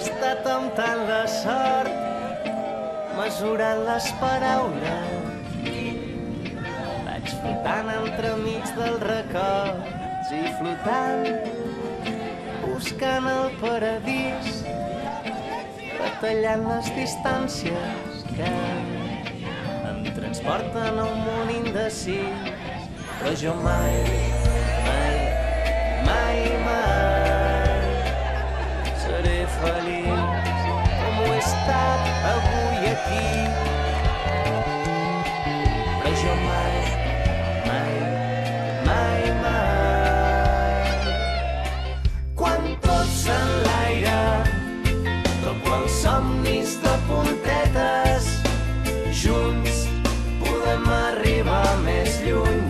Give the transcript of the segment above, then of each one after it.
estat temptant la sort, mesurant les paraules. Vaig flotant entremig dels records i flotant, buscant el paradís, batallant les distàncies que em transporten a un món indecis. Però jo mai, mai, mai, mai seré feliç com ho he estat avui aquí. Però jo mai, mai, mai, mai, quan tot s'enlaira, tot quan somnis de puntetes, junts podem arribar més lluny,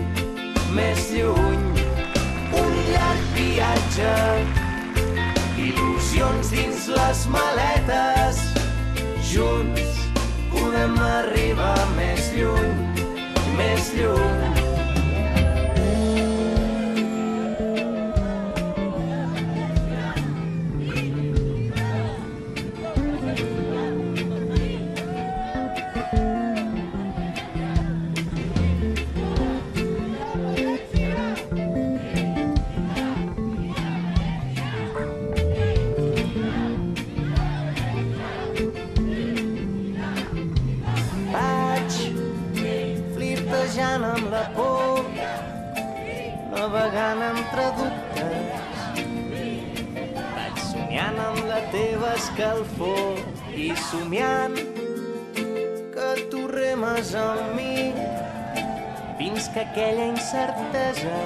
més lluny. Un llarg viatge, il·lusions dins les maletes, junts podem arribar més lluny, més lluny. Flirtejant amb la por, navegant entre dubtes, vaig somiant amb la teva escalfor i somiant que tu remes amb mi fins que aquella incertesa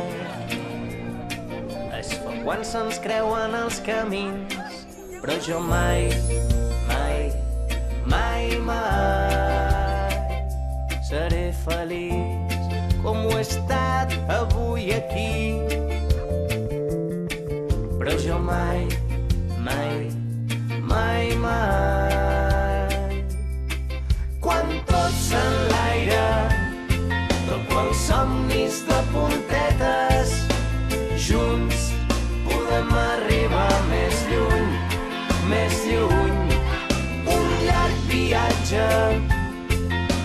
es fa quan se'ns creuen els camins. Però jo mai, mai, mai, mai seré feliç com ho he estat avui aquí. Però jo mai, mai, mai, mai, quan tot s'enlaira, tot quan somnis de puntetes, junts podem arribar més lluny, més lluny. Un llarg viatge,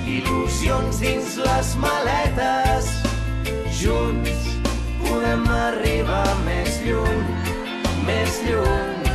il·lusions dins les maletes, junts podem arribar més lluny, més lluny.